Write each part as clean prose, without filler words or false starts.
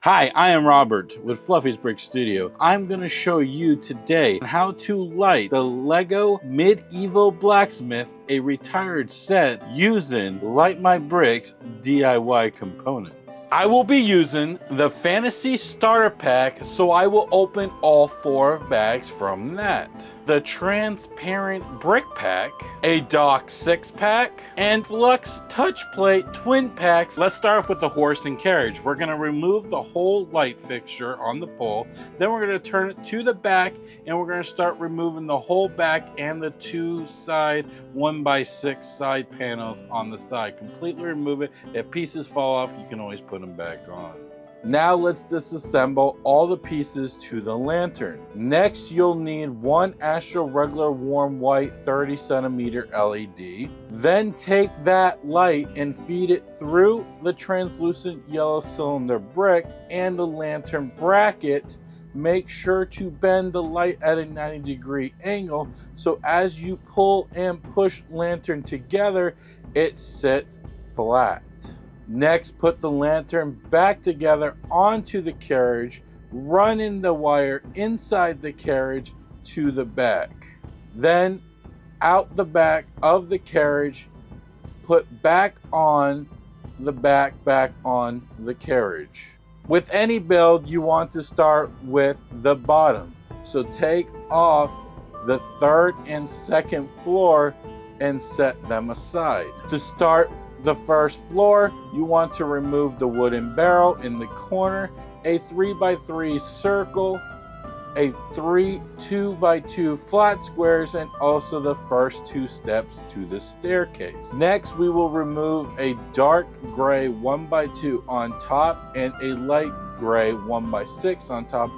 Hi, I am Robert with Fluffy's Brick Studio. I'm going to show you today how to light the LEGO Medieval Blacksmith, a retired set, using Light My Bricks DIY components. I will be using the Fantasy Starter Pack, so I will open all 4 bags from that. The Transparent Brick Pack, a Dock 6-pack, and Flux Touch Plate twin packs. Let's start off with the horse and carriage. We're going to remove the whole light fixture on the pole, then we're going to turn it to the back, and we're going to start removing the whole back and the 2 side 1x6 side panels on the side. Completely remove it. If pieces fall off, you can always put them back on. Now let's disassemble all the pieces to the lantern. Next, you'll need 1 Astro regular warm white 30cm LED. Then take that light and feed it through the translucent yellow cylinder brick and the lantern bracket. Make sure to bend the light at a 90-degree angle, so as you pull and push lantern together, it sits flat. Next, put the lantern back together onto the carriage, running the wire inside the carriage to the back. Then, out the back of the carriage, put back on the back on the carriage. With any build, you want to start with the bottom. So take off the 3rd and 2nd floor and set them aside. To start the 1st floor, you want to remove the wooden barrel in the corner, a 3x3 circle, a 3 2x2 flat squares, and also the first 2 steps to the staircase. Next, we will remove a dark gray 1x2 on top and a light gray 1x6 on top.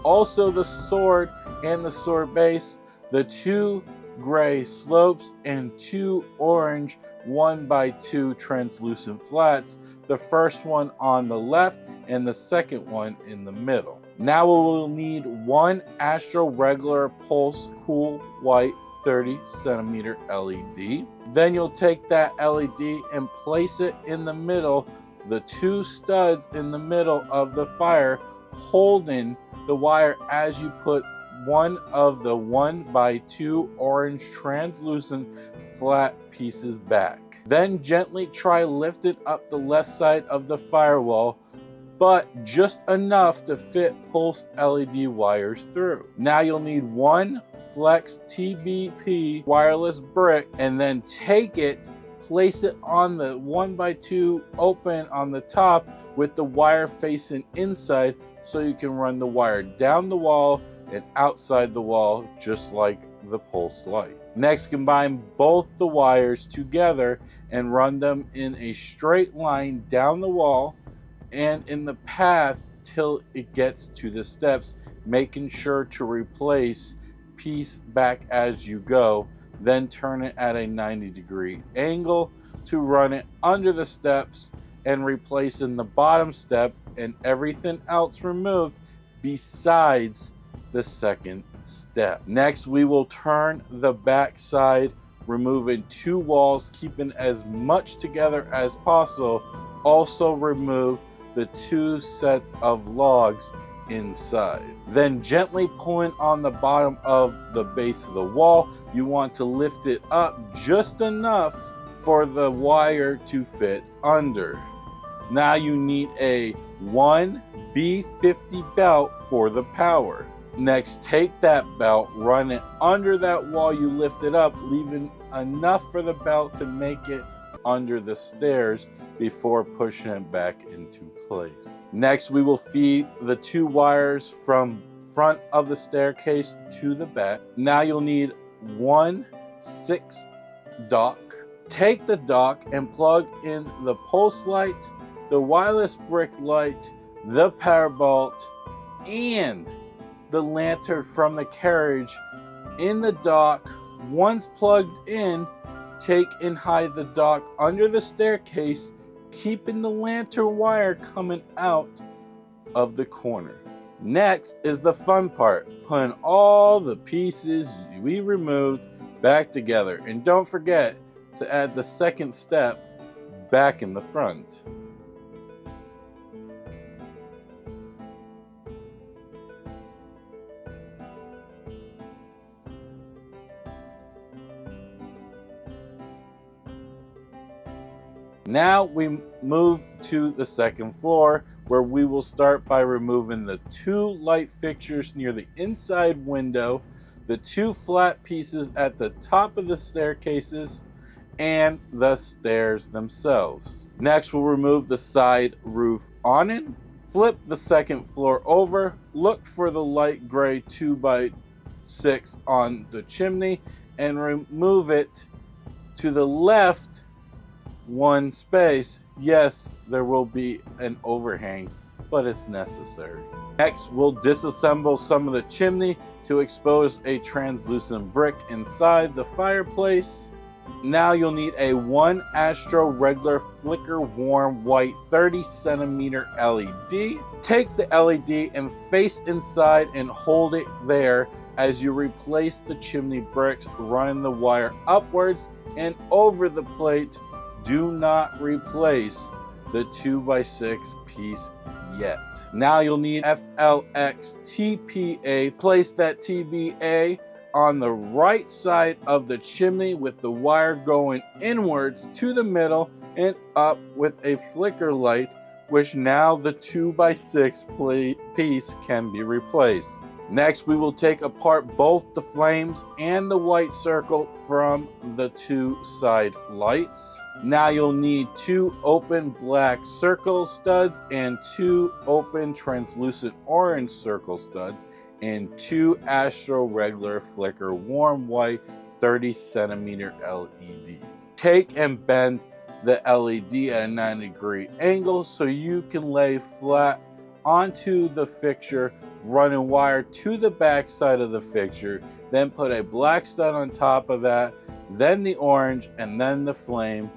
Also the sword and the sword base, the 2 gray slopes, and 2 orange 1x2 translucent flats, the first one on the left and the second one in the middle. Now we will need 1 Astro regular pulse cool white 30cm LED. Then you'll take that LED and place it in the middle, the 2 studs in the middle of the fire, holding the wire as you put one of the 1x2 orange translucent flat pieces back. Then gently try lifting up the left side of the firewall, but just enough to fit pulse LED wires through. Now you'll need 1 Flex TBP wireless brick, and then take it, place it on the 1x2 open on the top with the wire facing inside, so you can run the wire down the wall and outside the wall, just like the pulse light. Next, combine both the wires together and run them in a straight line down the wall and in the path till it gets to the steps, making sure to replace piece back as you go. Then turn it at a 90-degree angle to run it under the steps and replace in the bottom step, and everything else removed besides the 2nd step. Next, we will turn the back side, removing 2 walls, keeping as much together as possible. Also remove the 2 sets of logs inside. Then gently pulling on the bottom of the base of the wall, you want to lift it up just enough for the wire to fit under. Now you need a 1 B50 belt for the power. Next, take that belt, run it under that wall you lifted up, leaving enough for the belt to make it under the stairs before pushing it back into place. Next, we will feed the 2 wires from front of the staircase to the back. Now you'll need 1 6 dock. Take the dock and plug in the pulse light, the wireless brick light, the power bolt, and the lantern from the carriage in the dock. Once plugged in, take and hide the dock under the staircase, keeping the lantern wire coming out of the corner. Next is the fun part, putting all the pieces we removed back together. And don't forget to add the 2nd step back in the front. Now we move to the second floor, where we will start by removing the 2 light fixtures near the inside window, the 2 flat pieces at the top of the staircases, and the stairs themselves. Next, we'll remove the side roof awning, flip the second floor over, look for the light gray 2x6 on the chimney, and remove it to the left 1 space. Yes, there will be an overhang, but it's necessary. Next, we'll disassemble some of the chimney to expose a translucent brick inside the fireplace. Now you'll need a 1 Astro regular flicker warm white 30cm LED. Take the LED and face inside and hold it there as you replace the chimney bricks. Run the wire upwards and over the plate. Do not replace the 2x6 piece yet. Now you'll need FLX TPA. Place that TPA on the right side of the chimney with the wire going inwards to the middle and up with a flicker light, which now the 2x6 piece can be replaced. Next, we will take apart both the flames and the white circle from the 2 side lights. Now you'll need 2 open black circle studs and 2 open translucent orange circle studs and 2 Astro regular flicker warm white 30cm LED. Take and bend the LED at a 90-degree angle so you can lay flat onto the fixture, running wire to the back side of the fixture, then put a black stud on top of that, then the orange, and then the flame.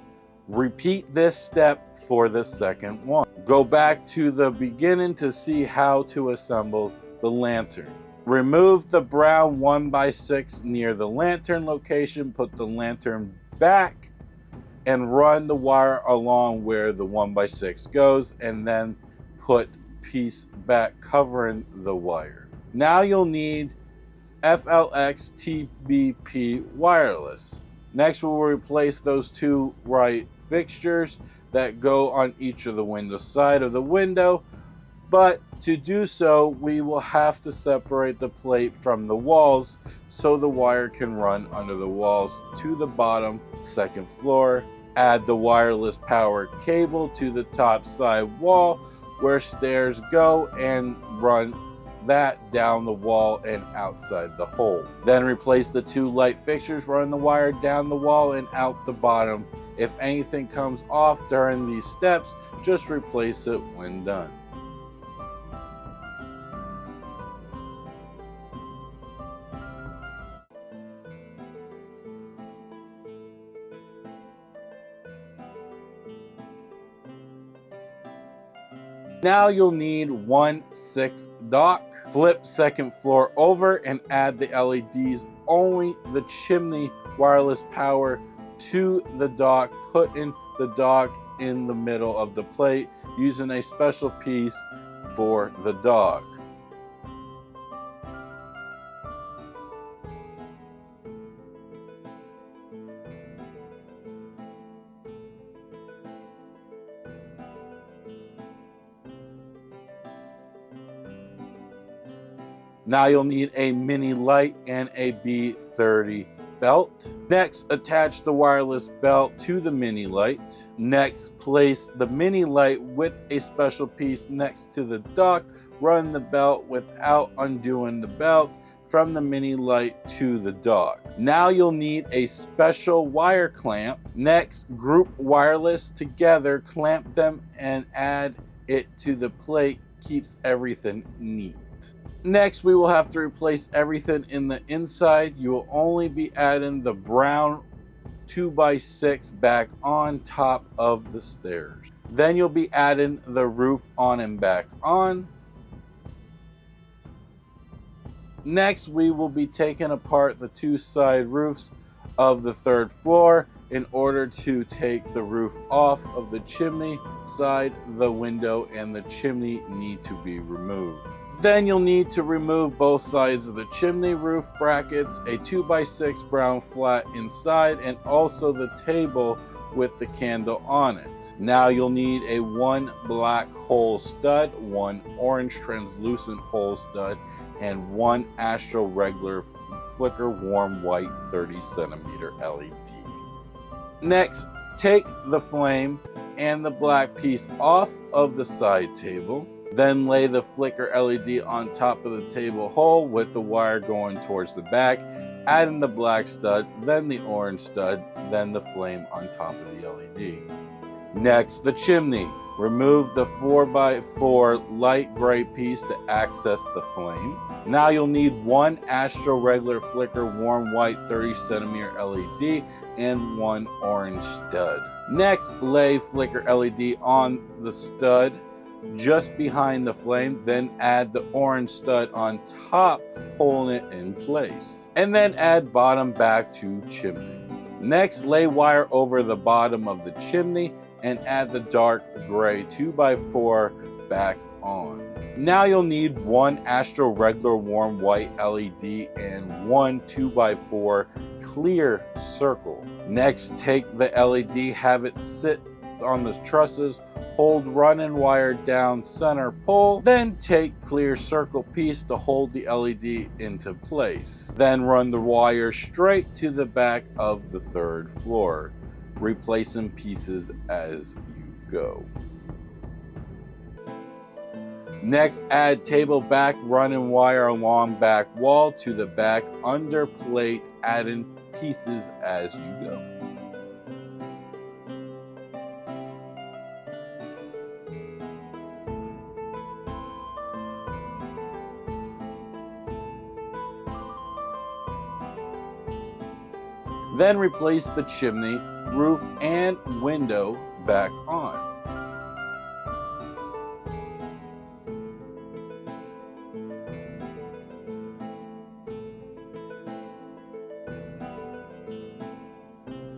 Repeat this step for the second one. Go back to the beginning to see how to assemble the lantern. Remove the brown 1x6 near the lantern location, put the lantern back, and run the wire along where the 1x6 goes, and then put piece back covering the wire. Now you'll need FLX TBP wireless. Next, we'll replace those 2 right fixtures that go on each of the window side of the window, but to do so, we will have to separate the plate from the walls so the wire can run under the walls to the bottom second floor. Add the wireless power cable to the top side wall where stairs go and run that down the wall and outside the hole. Then replace the 2 light fixtures, run the wire down the wall and out the bottom. If anything comes off during these steps, just replace it when done. Now you'll need 1/6 dock. Flip second floor over and add the LEDs, only the chimney wireless power to the dock. Put in the dock in the middle of the plate using a special piece for the dock. Now you'll need a mini light and a B30 belt. Next, attach the wireless belt to the mini light. Next, place the mini light with a special piece next to the dock. Run the belt without undoing the belt from the mini light to the dock. Now you'll need a special wire clamp. Next, group wireless together, clamp them and add it to the plate. Keeps everything neat. Next, we will have to replace everything in the inside. You will only be adding the brown 2x6 back on top of the stairs. Then you'll be adding the roof on and back on. Next, we will be taking apart the 2 side roofs of the 3rd floor. In order to take the roof off of the chimney side, the window and the chimney need to be removed. Then you'll need to remove both sides of the chimney roof brackets, a 2x6 brown flat inside, and also the table with the candle on it. Now you'll need a 1 black hole stud, 1 orange translucent hole stud, and 1 Astro regular flicker warm white 30cm LED. Next, take the flame and the black piece off of the side table. Then lay the flicker LED on top of the table hole with the wire going towards the back. Add in the black stud, then the orange stud, then the flame on top of the LED. Next, the chimney. Remove the 4x4 light gray piece to access the flame. Now you'll need 1 Astro regular flicker warm white 30cm LED and 1 orange stud. Next, lay flicker LED on the stud just behind the flame, then add the orange stud on top, holding it in place. And then add bottom back to chimney. Next, lay wire over the bottom of the chimney and add the dark gray 2x4 back on. Now you'll need 1 Astro regular warm white LED and 1 2x4 clear circle. Next, take the LED, have it sit on the trusses, hold running wire down center pole, then take clear circle piece to hold the LED into place. Then run the wire straight to the back of the 3rd floor, replacing pieces as you go. Next, add table back running wire along back wall to the back under plate, adding pieces as you go. Then replace the chimney, roof, and window back on.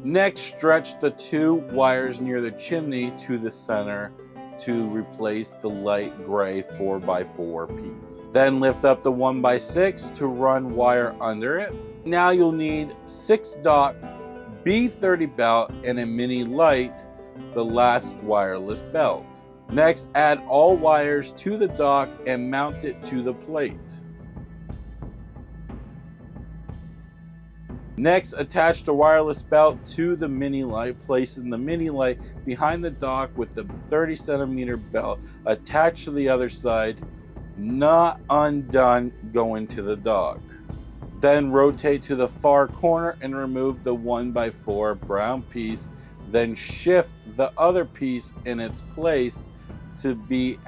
Next, stretch the 2 wires near the chimney to the center to replace the light gray 4x4 piece. Then lift up the 1x6 to run wire under it. Now you'll need 6 dock, B30 belt, and a mini light, the last wireless belt. Next, add all wires to the dock and mount it to the plate. Next, attach the wireless belt to the mini light, placing the mini light behind the dock with the 30cm belt attached to the other side, not undone, going to the dock. Then rotate to the far corner and remove the 1x4 brown piece, then shift the other piece in its place to be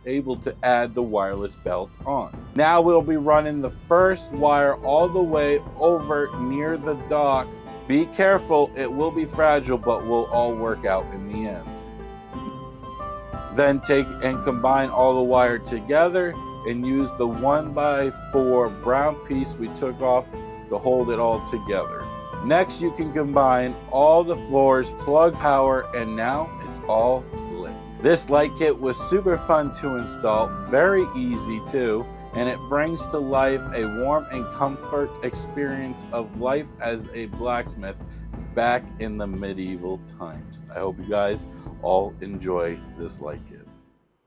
able to add the wireless belt on. Now we'll be running the first wire all the way over near the dock. Be careful, it will be fragile, but will all work out in the end. Then take and combine all the wire together and use the 1x4 brown piece we took off to hold it all together. Next, you can combine all the floors, plug power, and now it's all lit. This light kit was super fun to install, very easy too, and it brings to life a warm and comfort experience of life as a blacksmith back in the medieval times. I hope you guys all enjoy this light kit.